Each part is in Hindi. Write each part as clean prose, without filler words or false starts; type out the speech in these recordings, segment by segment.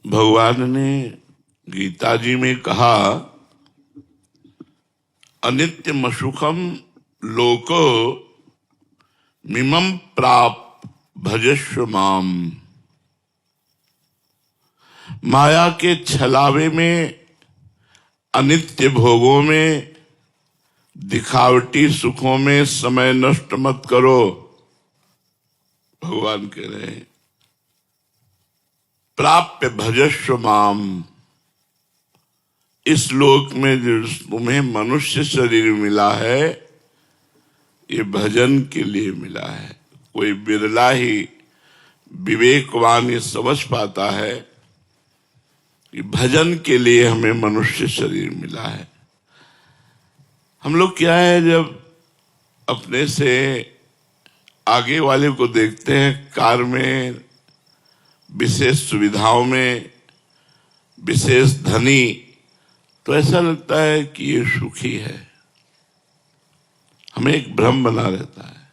भगवान ने गीता जी में कहा, अनित्यम सुखम लोको मिमं प्राप भजस्व माम। माया के छलावे में, अनित्य भोगों में, दिखावटी सुखों में समय नष्ट मत करो। भगवान कह रहे हैं, प्राप्य भजस्व माम। इस लोक में जो तुम्हें मनुष्य शरीर मिला है, ये भजन के लिए मिला है। कोई बिरला ही विवेकवान ये समझ पाता है कि भजन के लिए हमें मनुष्य शरीर मिला है। हम लोग क्या है, जब अपने से आगे वाले को देखते हैं कार में, विशेष सुविधाओं में, विशेष धनी, तो ऐसा लगता है कि ये सुखी है। हमें एक भ्रम बना रहता है।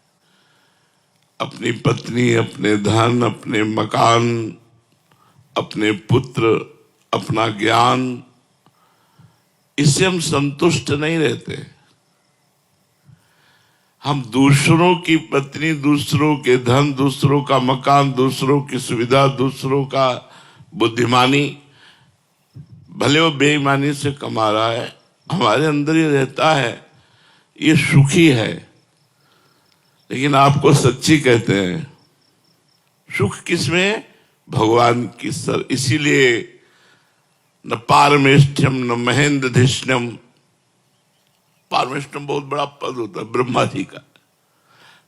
अपनी पत्नी, अपने धन, अपने मकान, अपने पुत्र, अपना ज्ञान, इससे हम संतुष्ट नहीं रहते। हम दूसरों की पत्नी, दूसरों के धन, दूसरों का मकान, दूसरों की सुविधा, दूसरों का बुद्धिमानी, भले वो बेईमानी से कमा रहा है, हमारे अंदर ये रहता है, ये सुखी है। लेकिन आपको सच्ची कहते हैं, सुख किसमें? भगवान की सर। इसीलिए न पारमेष्ठ्यम न महेंद्र धिष्ण्यम। पारमेष्ठ्यम बहुत बड़ा पद होता है ब्रह्मा जी का।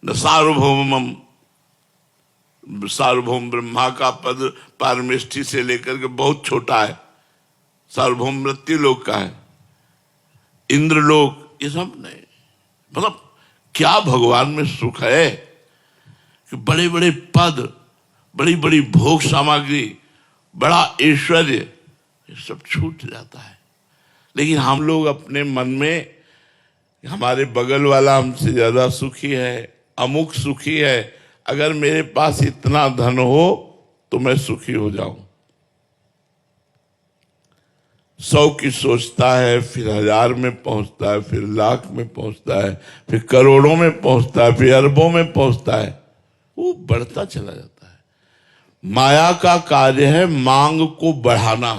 न सार्वभौमम, सार्वभौम ब्रह्मा का पद पारमेष्ठी से लेकर के बहुत छोटा है। सार्वभौम मृत्यु लोक का है, इंद्रलोक, ये सब नहीं। मतलब क्या भगवान में सुख है कि बड़े बड़े पद, बड़ी बड़ी भोग सामग्री, बड़ा ऐश्वर्य, ये सब छूट जाता है। लेकिन हम लोग अपने मन में, हमारे बगल वाला हमसे ज्यादा सुखी है, अमुक सुखी है, अगर मेरे पास इतना धन हो तो मैं सुखी हो जाऊं। 100 की सोचता है, फिर 1000 में पहुंचता है, फिर लाख में पहुंचता है, फिर करोड़ों में पहुंचता है, फिर अरबों में पहुंचता है। वो बढ़ता चला जाता है। माया का कार्य है मांग को बढ़ाना,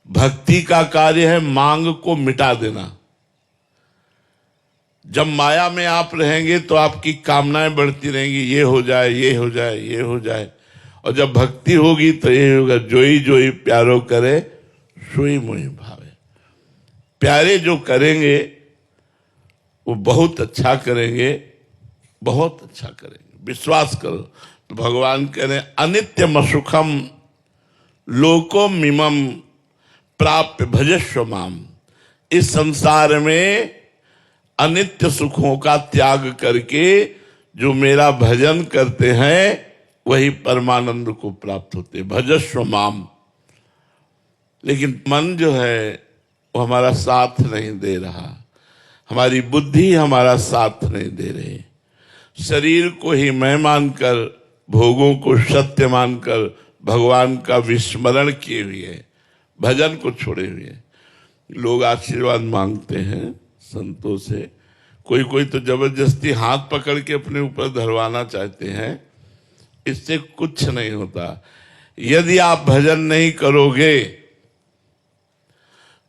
भक्ति का कार्य है मांग को मिटा देना। जब माया में आप रहेंगे तो आपकी कामनाएं बढ़ती रहेंगी, ये हो जाए, ये हो जाए, ये हो जाए। और जब भक्ति होगी तो ये होगा, जोई जोई प्यारो करे सोई मोहि भावे। प्यारे जो करेंगे वो बहुत अच्छा करेंगे, बहुत अच्छा करेंगे, विश्वास करो। तो भगवान कह रहे हैं, अनित्यम सुखम लोको मिमम प्राप्य भजस्व माम। इस संसार में अनित्य सुखों का त्याग करके जो मेरा भजन करते हैं वही परमानंद को प्राप्त होते, भजस्व माम। लेकिन मन जो है वो हमारा साथ नहीं दे रहा, हमारी बुद्धि हमारा साथ नहीं दे रही। शरीर को ही मैं मानकर, भोगों को सत्य मानकर भगवान का विस्मरण किए हुए, भजन को छोड़े हुए लोग आशीर्वाद मांगते हैं संतों से। कोई कोई तो जबरदस्ती हाथ पकड़ के अपने ऊपर धरवाना चाहते हैं। इससे कुछ नहीं होता। यदि आप भजन नहीं करोगे,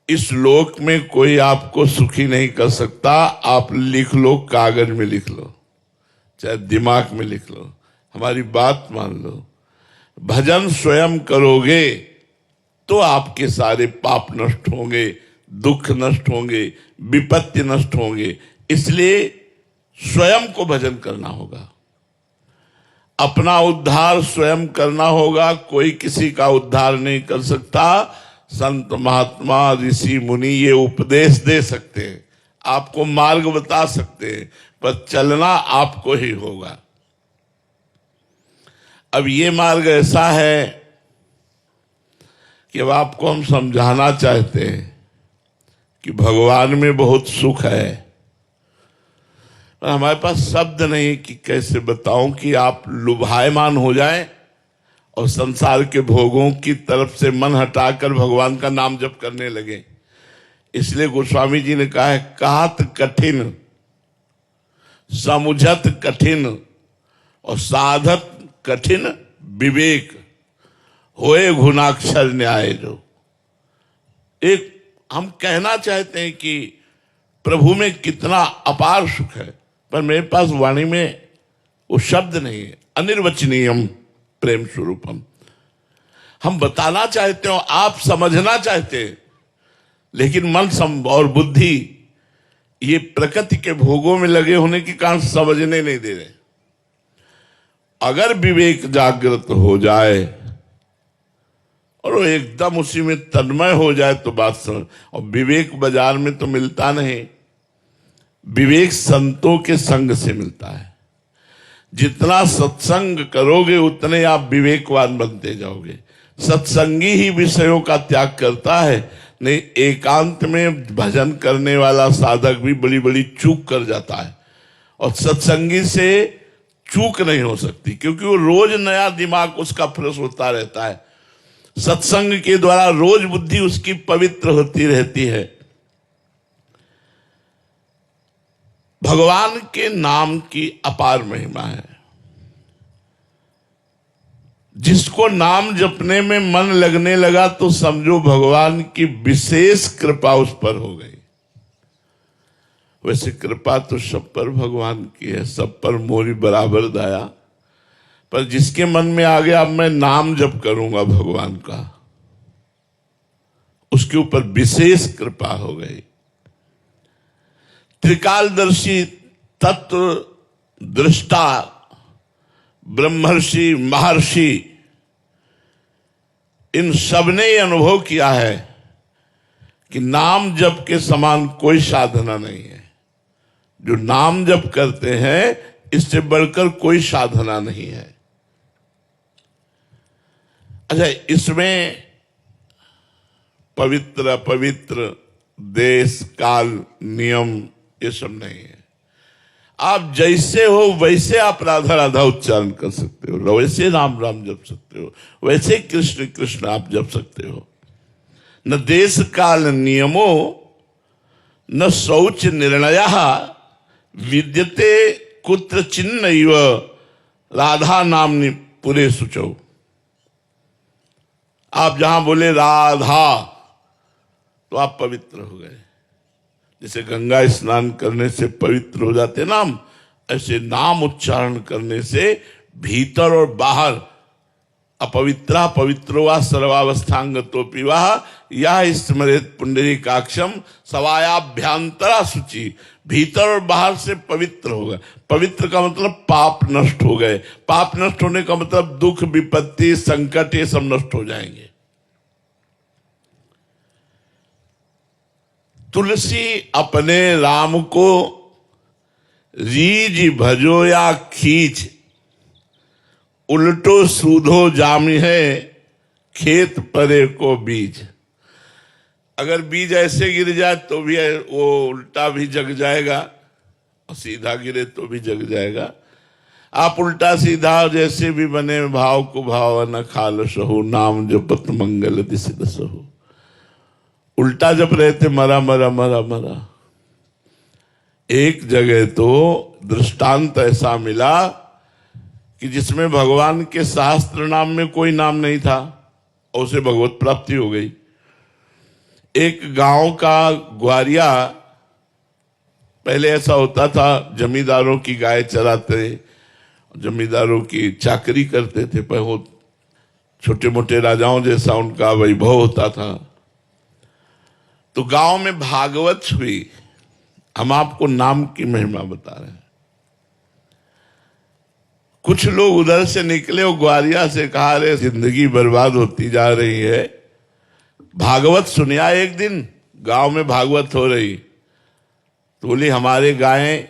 इस लोक में कोई आपको सुखी नहीं कर सकता। आप लिख लो, कागज में लिख लो, चाहे दिमाग में लिख लो, हमारी बात मान लो। भजन स्वयं करोगे तो आपके सारे पाप नष्ट होंगे, दुख नष्ट होंगे, विपत्ति नष्ट होंगे। इसलिए स्वयं को भजन करना होगा, अपना उद्धार स्वयं करना होगा। कोई किसी का उद्धार नहीं कर सकता। संत महात्मा ऋषि मुनि ये उपदेश दे सकते हैं, आपको मार्ग बता सकते हैं, पर चलना आपको ही होगा। अब ये मार्ग ऐसा है कि अब आपको हम समझाना चाहते हैं कि भगवान में बहुत सुख है, पर हमारे पास शब्द नहीं कि कैसे बताऊं कि आप लुभायमान हो जाएं और संसार के भोगों की तरफ से मन हटाकर भगवान का नाम जप करने लगे। इसलिए गोस्वामी जी ने कहा है, कहत कठिन समुझत कठिन और साधत कठिन विवेक, होए गुणाक्षर न्याय। जो एक हम कहना चाहते हैं कि प्रभु में कितना अपार सुख है, पर मेरे पास वाणी में वो शब्द नहीं है। अनिर्वचनीयम प्रेम स्वरूपम हम बताना चाहते हो, आप समझना चाहते हैं, लेकिन मन और बुद्धि ये प्रकृति के भोगों में लगे होने के कारण समझने नहीं दे रहे। अगर विवेक जागृत हो जाए और वो एकदम उसी में तन्मय हो जाए तो बात समझ। और विवेक बाजार में तो मिलता नहीं, विवेक संतों के संग से मिलता है। जितना सत्संग करोगे उतने आप विवेकवान बनते जाओगे। सत्संगी ही विषयों का त्याग करता है, नहीं एकांत में भजन करने वाला साधक भी बड़ी बड़ी चूक कर जाता है। और सत्संगी से चूक नहीं हो सकती, क्योंकि वो रोज नया दिमाग उसका फ्रेश होता रहता है। सत्संग के द्वारा रोज बुद्धि उसकी पवित्र होती रहती है। भगवान के नाम की अपार महिमा है। जिसको नाम जपने में मन लगने लगा तो समझो भगवान की विशेष कृपा उस पर हो गई। वैसे कृपा तो सब पर भगवान की है, सब पर मोरी बराबर दया। पर जिसके मन में आ गया अब मैं नाम जप करूंगा भगवान का, उसके ऊपर विशेष कृपा हो गई। त्रिकालदर्शी तत्व दृष्टा ब्रह्मर्षि महर्षि इन सबने ये अनुभव किया है कि नाम जप के समान कोई साधना नहीं है। जो नाम जप करते हैं इससे बढ़कर कोई साधना नहीं है। अच्छा, इसमें पवित्र अपवित्र देश काल नियम ये सब नहीं है। आप जैसे हो वैसे आप राधा राधा उच्चारण कर सकते हो, वैसे राम राम जप सकते हो, वैसे कृष्ण कृष्ण आप जप सकते हो। न देश काल नियमो न शौच निर्णय विद्यते कुत्र चिन्नैव राधा नामनि पुरे शुचौ। आप जहां बोले राधा तो आप पवित्र हो गए। जैसे गंगा स्नान करने से पवित्र हो जाते नाम, ऐसे नाम उच्चारण करने से भीतर और बाहर अपवित्रा पवित्रोवा सर्वावस्थांगतोपि वाह यह स्मरेत पुंडरीकाक्षम सवायाभ्यांतरा शुचि। भीतर और बाहर से पवित्र हो गए। पवित्र का मतलब पाप नष्ट हो गए। पाप नष्ट होने का मतलब दुख विपत्ति संकट ये सब नष्ट हो जाएंगे। तुलसी अपने राम को रीज भजो या खींच, उल्टो सूधो जामी है खेत परे को बीज। अगर बीज ऐसे गिर जाए तो भी वो उल्टा भी जग जाएगा और सीधा गिरे तो भी जग जाएगा। आप उल्टा सीधा जैसे भी बने भाव को भाव न खाल सहु, नाम जपत मंगल दिस दसहु। उल्टा जप रहे थे मरा मरा मरा मरा। एक जगह तो दृष्टांत ऐसा मिला कि जिसमें भगवान के शास्त्र नाम में कोई नाम नहीं था और उसे भगवत प्राप्ति हो गई। एक गांव का ग्वारिया, पहले ऐसा होता था जमींदारों की गाय चराते, जमींदारों की चाकरी करते थे, पर वो छोटे मोटे राजाओं जैसा उनका वैभव होता था। तो गांव में भागवत हुई। हम आपको नाम की महिमा बता रहे हैं। कुछ लोग उधर से निकले और ग्वारिया से कहा, रे जिंदगी बर्बाद होती जा रही है, भागवत सुनिया। एक दिन गांव में भागवत हो रही तो बोली हमारे गायें,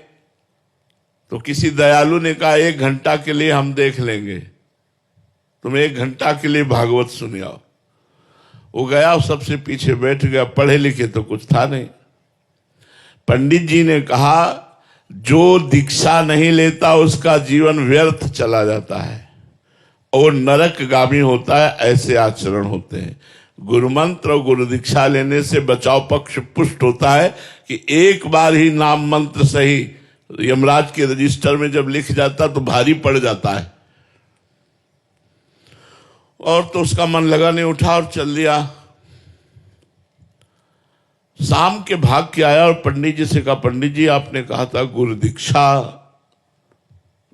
तो किसी दयालु ने कहा 1 घंटा के लिए हम देख लेंगे, तुम 1 घंटा के लिए भागवत सुनियाओ। वो गया और सबसे पीछे बैठ गया। पढ़े लिखे तो कुछ था नहीं। पंडित जी ने कहा जो दीक्षा नहीं लेता उसका जीवन व्यर्थ चला जाता है और वो नरकगामी होता है। ऐसे आचरण होते हैं। गुरु मंत्र और गुरु दीक्षा लेने से बचाव पक्ष पुष्ट होता है कि एक बार ही नाम मंत्र सही यमराज के रजिस्टर में जब लिख जाता तो भारी पड़ जाता है। और तो उसका मन लगा नहीं, उठा और चल दिया। शाम के भाग के आया और पंडित जी से कहा, पंडित जी आपने कहा था गुरु दीक्षा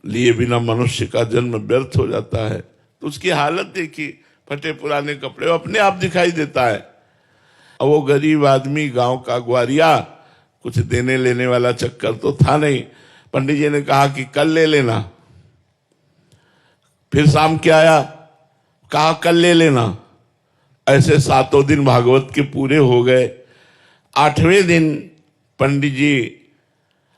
लिए बिना मनुष्य का जन्म व्यर्थ हो जाता है। तो उसकी हालत देखी, फटे पुराने कपड़े, वो अपने आप दिखाई देता है। और वो गरीब आदमी गांव का ग्वारिया, कुछ देने लेने वाला चक्कर तो था नहीं। पंडित जी ने कहा कि कल ले लेना। फिर शाम के आया, कहा कल ले लेना। ऐसे 7 दिन भागवत के पूरे हो गए। 8वें दिन पंडित जी,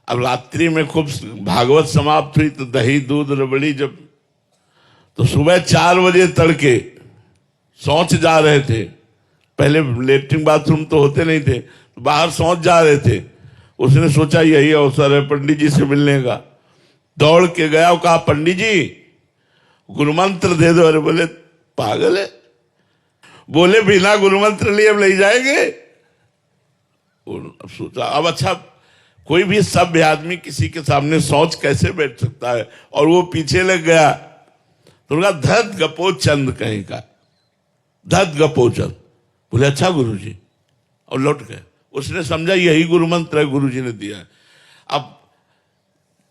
अब रात्रि में खूब भागवत समाप्त हुई तो दही दूध रबड़ी, जब तो सुबह 4 बजे तड़के शौच जा रहे थे। पहले लेटरिन बाथरूम तो होते नहीं थे, तो बाहर शौच जा रहे थे। उसने सोचा यही अवसर है पंडित जी से मिलने का। दौड़ के गया और कहा, पंडित जी गुरु मंत्र दे दो। अरे बोले पागल है, बोले बिना गुरु मंत्र लिए अब ले जाएंगे। अब सोचा, अब अच्छा कोई भी सभ्य आदमी किसी के सामने शौच कैसे बैठ सकता है। और वो पीछे लग गया तो उनका धत गपो चंद कहीं का, धत गपो चंद। बोले अच्छा गुरु जी, और लौट गए। उसने समझा यही गुरु मंत्र है, गुरु जी ने दिया है। अब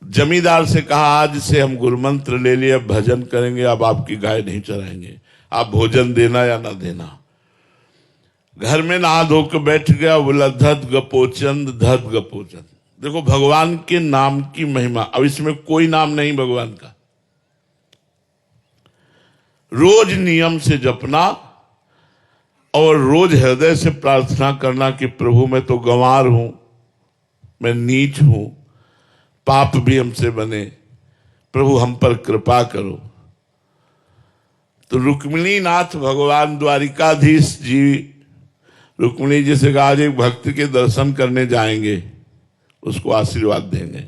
जमींदार से कहा, आज से हम गुरु मंत्र ले लिए, अब भजन करेंगे, अब आपकी गाय नहीं चराएंगे, आप भोजन देना या ना देना। घर में नहा धो के बैठ गया, बोला धत गपोचंद, धत गपोचंद। देखो भगवान के नाम की महिमा। अब इसमें कोई नाम नहीं भगवान का, रोज नियम से जपना और रोज हृदय से प्रार्थना करना कि प्रभु मैं तो गंवार हूं, मैं नीच हूं, पाप भी हमसे बने, प्रभु हम पर कृपा करो। तो रुक्मिणी नाथ भगवान द्वारिकाधीश जी, रुक्मिणी जी से कहा आज एक भक्त के दर्शन करने जाएंगे, उसको आशीर्वाद देंगे।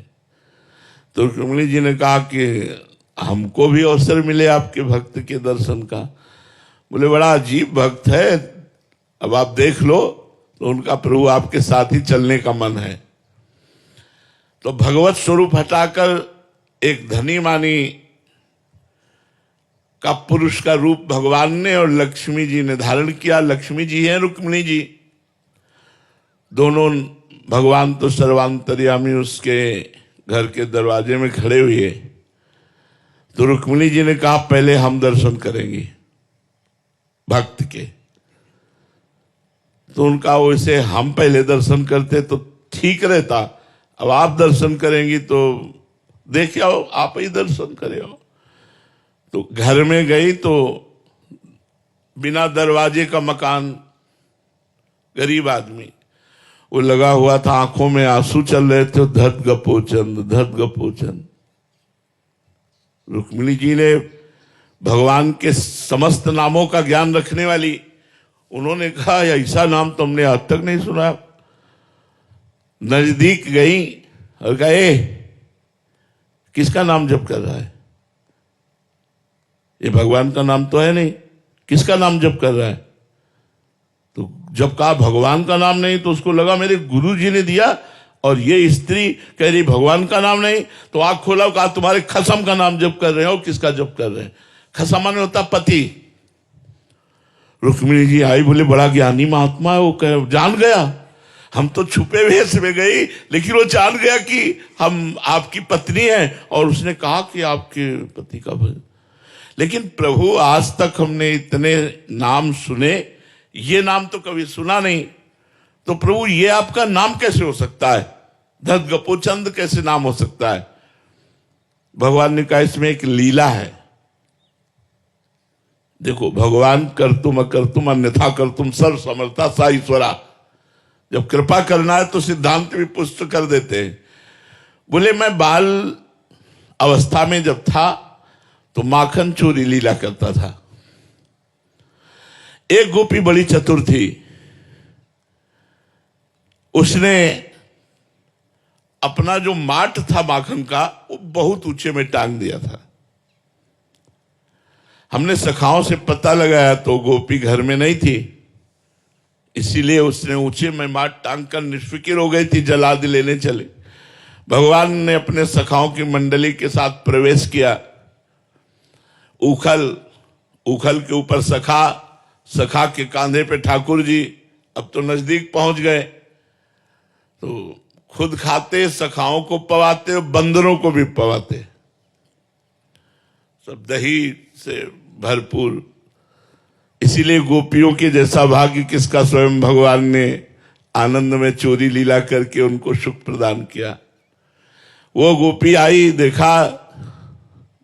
तो रुक्मिणी जी ने कहा कि हमको भी अवसर मिले आपके भक्त के दर्शन का। बोले बड़ा अजीब भक्त है, अब आप देख लो। तो उनका प्रभु आपके साथ ही चलने का मन है। तो भगवत स्वरूप हटाकर एक धनी मानी का पुरुष का रूप भगवान ने और लक्ष्मी जी ने धारण किया। लक्ष्मी जी हैं, रुक्मिणी जी, दोनों भगवान तो सर्वांतर्यामी उसके घर के दरवाजे में खड़े हुए। तो रुक्मिणी जी ने कहा पहले हम दर्शन करेंगे भक्त के। तो उनका वैसे हम पहले दर्शन करते तो ठीक रहता, अब आप दर्शन करेंगी तो देखिए आओ, आप ही दर्शन करे हो। तो घर में गई तो बिना दरवाजे का मकान, गरीब आदमी, वो लगा हुआ था, आंखों में आंसू चल रहे थे। धत गपोचंद, धत गपोचंद। रुक्मिणी जी ने भगवान के समस्त नामों का ज्ञान रखने वाली, उन्होंने कहा ऐसा नाम तो हमने आज तक नहीं सुना। नजदीक गई और कहे किसका नाम जप कर रहा है, ये भगवान का नाम तो है नहीं, किसका नाम जप कर रहा है। तो जब कहा भगवान का नाम नहीं तो उसको लगा मेरे गुरु जी ने दिया, और ये स्त्री कह रही भगवान का नाम नहीं। तो आंख खोला, कहा तुम्हारे खसम का नाम जप कर रहे हो। किसका जप कर रहे हैं? खसम माने होता पति। रुक्मिणी जी आई, बोले बड़ा ज्ञानी महात्मा है, वो कह जान गया। हम तो छुपे वेश में गई, लेकिन वो जान गया कि हम आपकी पत्नी हैं, और उसने कहा कि आपके पति का भजन। लेकिन प्रभु आज तक हमने इतने नाम सुने, ये नाम तो कभी सुना नहीं। तो प्रभु ये आपका नाम कैसे हो सकता है? धत गपोचंद कैसे नाम हो सकता है? भगवान ने कहा इसमें एक लीला है। देखो भगवान कर्तुम अकर्तुम अन्यथा कर्तुम सर्व समर्था सा ईश्वरा। जब कृपा करना है तो सिद्धांत भी पुष्ट कर देते हैं। बोले मैं बाल अवस्था में जब था तो माखन चोरी लीला करता था। एक गोपी बड़ी चतुर थी, उसने अपना जो माट था माखन का वो बहुत ऊंचे में टांग दिया था। हमने सखाओं से पता लगाया तो गोपी घर में नहीं थी, इसीलिए उसने ऊंचे में माट टांग कर निष्फिक्र हो गई थी, जलादि लेने चले। भगवान ने अपने सखाओं की मंडली के साथ प्रवेश किया। उखल के ऊपर सखा, सखा के कांधे पे ठाकुर जी। अब तो नजदीक पहुंच गए, तो खुद खाते, सखाओं को पवाते और बंदरों को भी पवाते, सब दही से भरपूर। इसीलिए गोपियों के जैसा भाग्य किसका, स्वयं भगवान ने आनंद में चोरी लीला करके उनको सुख प्रदान किया। वो गोपी आई, देखा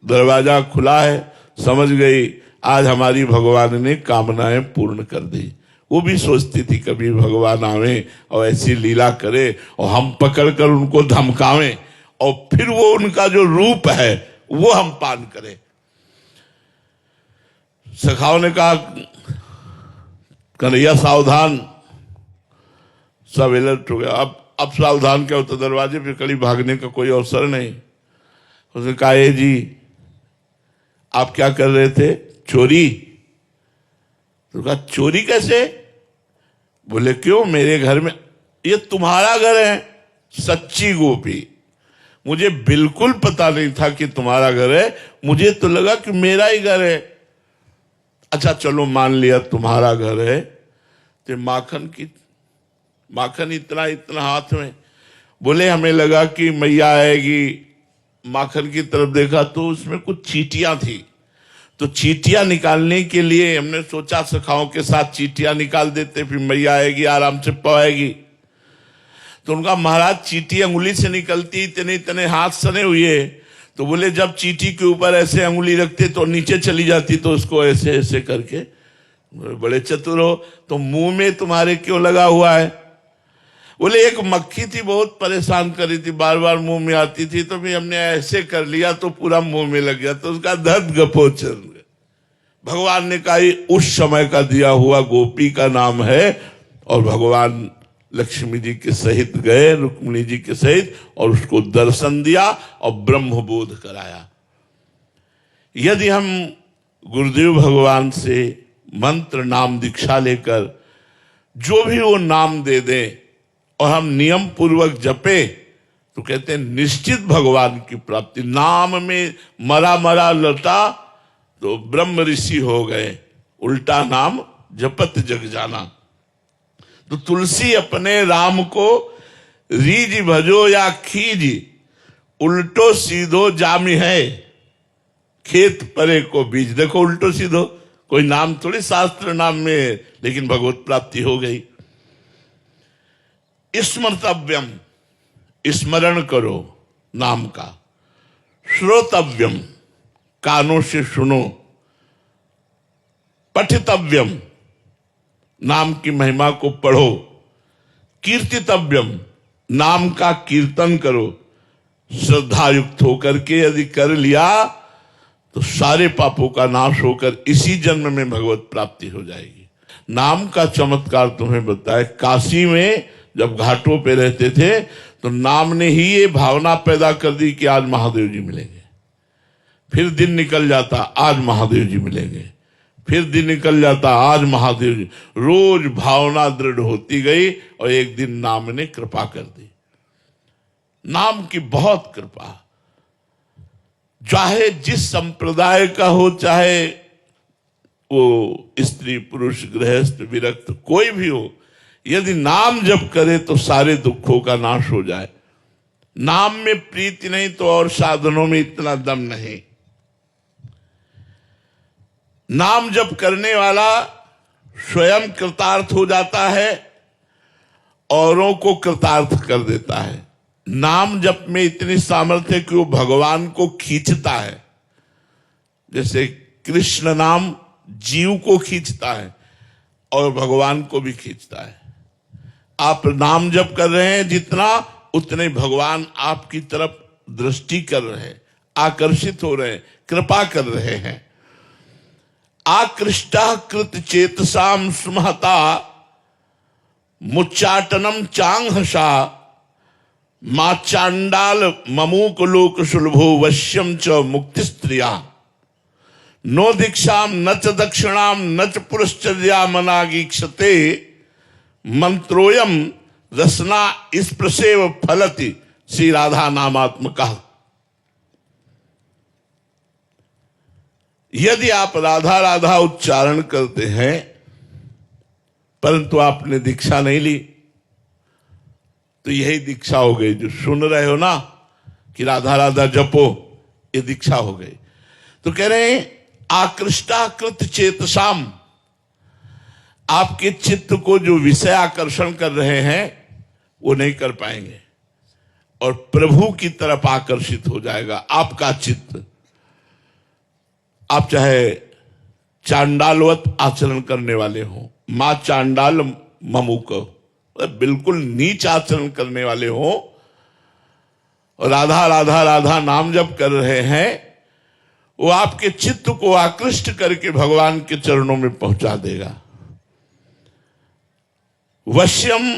दरवाजा खुला है, समझ गई आज हमारी भगवान ने कामनाएं पूर्ण कर दी। वो भी सोचती थी कभी भगवान आवे और ऐसी लीला करे और हम पकड़कर उनको धमकावें और फिर वो उनका जो रूप है वो हम पान करें। सखाओं ने कहा कन्हैया सावधान, सब अलर्ट हो गया। अब सावधान क्या होता, दरवाजे पे कड़ी भागने का कोई अवसर नहीं। उसने कहा ए जी आप क्या कर रहे थे, चोरी? तो कहा चोरी कैसे? बोले क्यों, मेरे घर में, ये तुम्हारा घर है। सच्ची गोपी, मुझे बिल्कुल पता नहीं था कि तुम्हारा घर है, मुझे तो लगा कि मेरा ही घर है। अच्छा चलो मान लिया तुम्हारा घर है, तो माखन इतना इतना हाथ में। बोले हमें लगा कि मैया आएगी, माखन की तरफ देखा तो उसमें कुछ चींटियां थी, तो चींटियां निकालने के लिए हमने सोचा सखाओं के साथ चींटियां निकाल देते, फिर मैया आएगी आराम से पवाएगी। तो उनका महाराज चींटी अंगुली से निकलती, इतने इतने हाथ सने हुए। तो बोले जब चींटी के ऊपर ऐसे अंगुली रखते तो नीचे चली जाती, तो उसको ऐसे ऐसे करके, बड़े चतुर हो, तो मुंह में तुम्हारे क्यों लगा हुआ है? बोले एक मक्खी थी बहुत परेशान कर रही थी, बार बार मुंह में आती थी, तो भी हमने ऐसे कर लिया तो पूरा मुंह में लग गया, तो उसका दर्द गपोचन। भगवान ने कहा उस समय का दिया हुआ गोपी का नाम है, और भगवान लक्ष्मी जी के सहित गए, रुक्मिणी जी के सहित, और उसको दर्शन दिया और ब्रह्मबोध कराया। यदि हम गुरुदेव भगवान से मंत्र नाम दीक्षा लेकर जो भी वो नाम दे दें और हम नियम पूर्वक जपे, तो कहते हैं निश्चित भगवान की प्राप्ति। नाम में मरा मरा लटा तो ब्रह्म ऋषि हो गए, उल्टा नाम जपत जग जाना। तो तुलसी अपने राम को रीज भजो या खीज, उल्टो सीधो जामी है, खेत परे को बीज। देखो उल्टो सीधो कोई नाम थोड़ी शास्त्र नाम में है, लेकिन भगवत प्राप्ति हो गई। स्मर्तव्यम, स्मरण करो नाम का। श्रोतव्यम, कानों से सुनो। पठितव्यम, नाम की महिमा को पढ़ो। कीर्तितव्यम, नाम का कीर्तन करो। श्रद्धा युक्त होकर के यदि कर लिया तो सारे पापों का नाश होकर इसी जन्म में भगवत प्राप्ति हो जाएगी। नाम का चमत्कार तुम्हें बताए, काशी में जब घाटों पे रहते थे तो नाम ने ही ये भावना पैदा कर दी कि आज महादेव जी मिलेंगे। फिर दिन निकल जाता, आज महादेव जी मिलेंगे। फिर दिन निकल जाता, आज महादेव जी। रोज भावना दृढ़ होती गई और एक दिन नाम ने कृपा कर दी। नाम की बहुत कृपा, चाहे जिस संप्रदाय का हो, चाहे वो स्त्री पुरुष गृहस्थ विरक्त कोई भी हो, यदि नाम जप करे तो सारे दुखों का नाश हो जाए। नाम में प्रीति नहीं तो और साधनों में इतना दम नहीं। नाम जप करने वाला स्वयं कृतार्थ हो जाता है, औरों को कृतार्थ कर देता है। नाम जप में इतनी सामर्थ्य है कि वो भगवान को खींचता है। जैसे कृष्ण नाम जीव को खींचता है और भगवान को भी खींचता है। आप नाम जप कर रहे हैं जितना, उतने भगवान आपकी तरफ दृष्टि कर रहे हैं, आकर्षित हो रहे हैं, कृपा कर रहे हैं। आकृष्टा कृत चेतसाम स्महता मुच्चाटनम चांगहसा मा चांडाल ममूक लोक सुलभो वश्यम च मुक्ति स्त्रिया। नो दीक्षाम न च दक्षिणाम न च पुरश्चर्या मनागीक्षते मंत्रोयम रसना स्पृशेव फलति श्री राधा नामात्मका। यदि आप राधा राधा उच्चारण करते हैं परंतु आपने दीक्षा नहीं ली तो यही दीक्षा हो गई। जो सुन रहे हो ना कि राधा राधा जपो, ये दीक्षा हो गई। तो कह रहे हैं आकृष्टाकृत चेतसाम, आपके चित्त को जो विषय आकर्षण कर रहे हैं वो नहीं कर पाएंगे और प्रभु की तरफ आकर्षित हो जाएगा आपका चित्त। आप चाहे चांडालवत आचरण करने वाले हो, मां चांडाल ममुक, बिल्कुल नीच आचरण करने वाले हो और राधा राधा राधा नाम जप कर रहे हैं, वो आपके चित्त को आकृष्ट करके भगवान के चरणों में पहुंचा देगा। वश्यम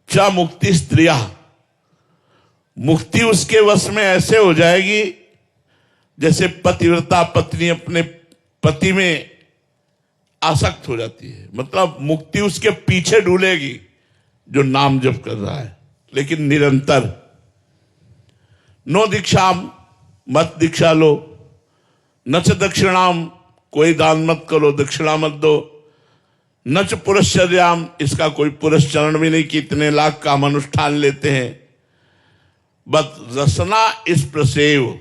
च मुक्ति स्त्रिया, मुक्ति उसके वश में ऐसे हो जाएगी जैसे पतिव्रता पत्नी अपने पति में आसक्त हो जाती है। मतलब मुक्ति उसके पीछे डूलेगी जो नाम जप कर रहा है, लेकिन निरंतर। नो दीक्षाम, मत दीक्षा लो, न च दक्षिणाम, कोई दान मत करो, दक्षिणा मत दो, न च पुरश्चर्याम, इसका कोई पुरस्चरण भी नहीं कि इतने लाख काम अनुष्ठान लेते हैं। बस रसना स्पर्शेव,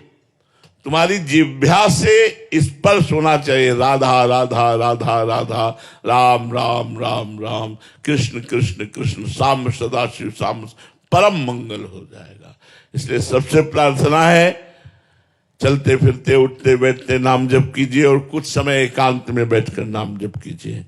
तुम्हारी जिह्वा से स्पर्श होना चाहिए, राधा राधा राधा राधा, राम राम राम राम, कृष्ण कृष्ण कृष्ण, साम सदाशिव साम, परम मंगल हो जाएगा। इसलिए सबसे प्रार्थना है चलते फिरते उठते बैठते नाम जप कीजिए और कुछ समय एकांत में बैठकर नाम जप कीजिए।